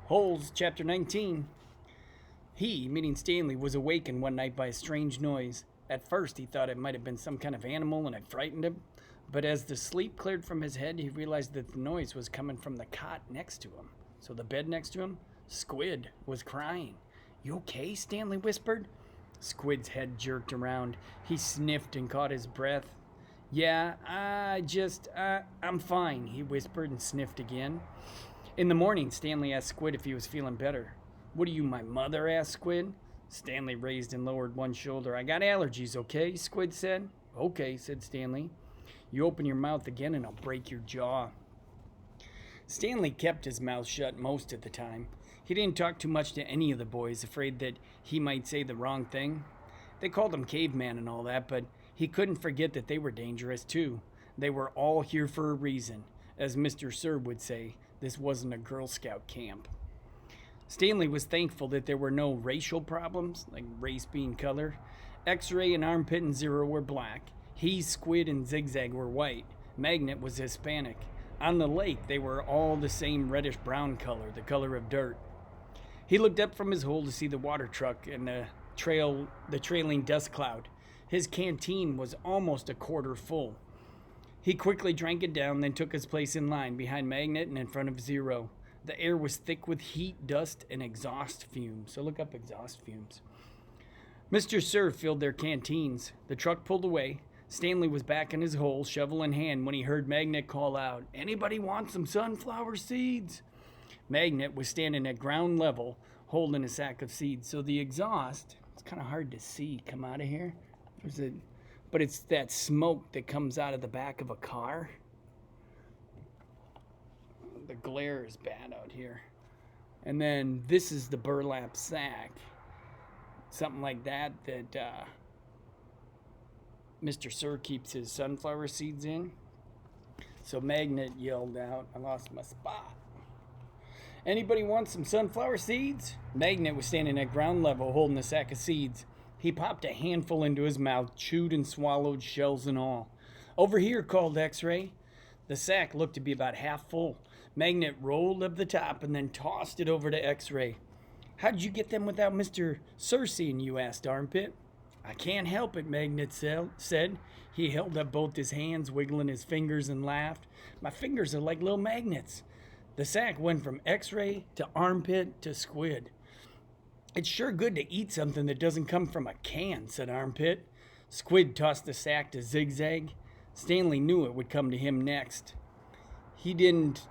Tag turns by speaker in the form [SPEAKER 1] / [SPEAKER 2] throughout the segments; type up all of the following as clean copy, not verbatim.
[SPEAKER 1] Holes, Chapter 19. He, meaning Stanley, was awakened one night by a strange noise. At first, he thought it might have been some kind of animal and it frightened him. But as the sleep cleared from his head, he realized that the noise was coming from the cot next to him. So the bed next to him, Squid was crying. "You okay?" Stanley whispered. Squid's head jerked around. He sniffed and caught his breath. "Yeah, I'm fine," he whispered and sniffed again. In the morning, Stanley asked Squid if he was feeling better. "What are you, my mother?" asked Squid. Stanley raised and lowered one shoulder. "I got allergies, okay?" Squid said. "Okay," said Stanley. "You open your mouth again and I'll break your jaw." Stanley kept his mouth shut most of the time. He didn't talk too much to any of the boys, afraid that he might say the wrong thing. They called him caveman and all that, but he couldn't forget that they were dangerous too. They were all here for a reason. As Mr. Sir would say, this wasn't a Girl Scout camp. Stanley was thankful that there were no racial problems, like race being color. X-Ray and Armpit and Zero were black. He, Squid, and Zigzag were white. Magnet was Hispanic. On the lake, they were all the same reddish-brown color, the color of dirt. He looked up from his hole to see the water truck and the trailing dust cloud. His canteen was almost a quarter full. He quickly drank it down, then took his place in line behind Magnet and in front of Zero. The air was thick with heat, dust, and exhaust fumes. So look up exhaust fumes. Mr. Sir filled their canteens. The truck pulled away. Stanley was back in his hole, shovel in hand, when he heard Magnet call out, "Anybody want some sunflower seeds?" Magnet was standing at ground level, holding a sack of seeds. So the exhaust, it's kind of hard to see come out of here. But it's that smoke that comes out of the back of a car. The glare is bad out here. And then this is the burlap sack. Something like that Mr. Sir keeps his sunflower seeds in. So Magnet yelled out, "I lost my spot. Anybody want some sunflower seeds?" Magnet was standing at ground level holding a sack of seeds. He popped a handful into his mouth, chewed and swallowed, shells and all. "Over here," called X-Ray. The sack looked to be about half full. Magnet rolled up the top and then tossed it over to X-Ray. "How did you get them without Mr. Sir seeing you?" asked Armpit. "I can't help it," Magnet said. He held up both his hands, wiggling his fingers, and laughed. "My fingers are like little magnets." The sack went from X-Ray to Armpit to Squid. "It's sure good to eat something that doesn't come from a can," said Armpit. Squid tossed the sack to Zigzag. Stanley knew it would come to him next. He didn't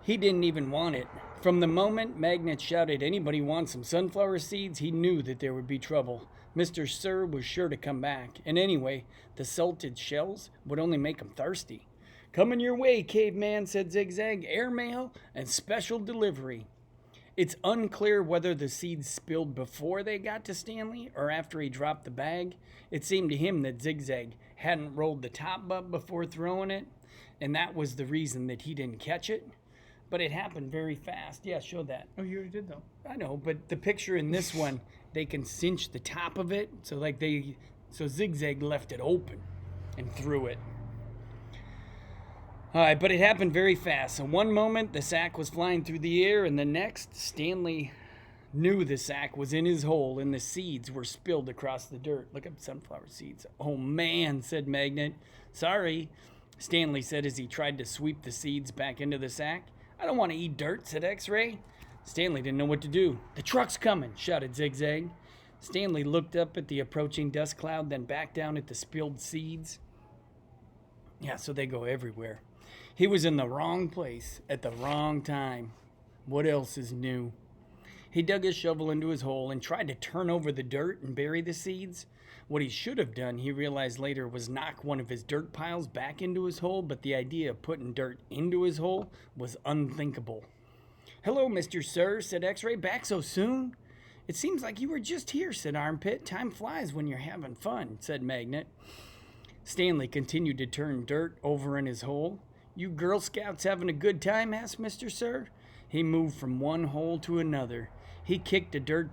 [SPEAKER 1] even want it. From the moment Magnet shouted, "Anybody want some sunflower seeds?" he knew that there would be trouble. Mr. Sir was sure to come back. And anyway, the salted shells would only make him thirsty. "Coming your way, caveman," said Zigzag. "Airmail and special delivery." It's unclear whether the seeds spilled before they got to Stanley or after he dropped the bag. It seemed to him that Zigzag hadn't rolled the top up before throwing it, and that was the reason that he didn't catch it. But it happened very fast. Yeah, show that.
[SPEAKER 2] Oh, you already did, though.
[SPEAKER 1] I know, but the picture in this one, they can cinch the top of it. So Zigzag left it open and threw it. All right, but it happened very fast. So one moment, the sack was flying through the air, and the next, Stanley knew the sack was in his hole, and the seeds were spilled across the dirt. Look up sunflower seeds. "Oh, man," said Magnet. "Sorry," Stanley said as he tried to sweep the seeds back into the sack. "I don't want to eat dirt," said X-Ray. Stanley didn't know what to do. "The truck's coming," shouted Zigzag. Stanley looked up at the approaching dust cloud, then back down at the spilled seeds. Yeah, so they go everywhere. He was in the wrong place at the wrong time. What else is new? He dug his shovel into his hole and tried to turn over the dirt and bury the seeds. What he should have done, he realized later, was knock one of his dirt piles back into his hole, but the idea of putting dirt into his hole was unthinkable. "Hello, Mr. Sir," said X-Ray. "Back so soon?" "It seems like you were just here," said Armpit. "Time flies when you're having fun," said Magnet. Stanley continued to turn dirt over in his hole. "You Girl Scouts having a good time?" asked Mr. Sir. He moved from one hole to another. He kicked a dirt pile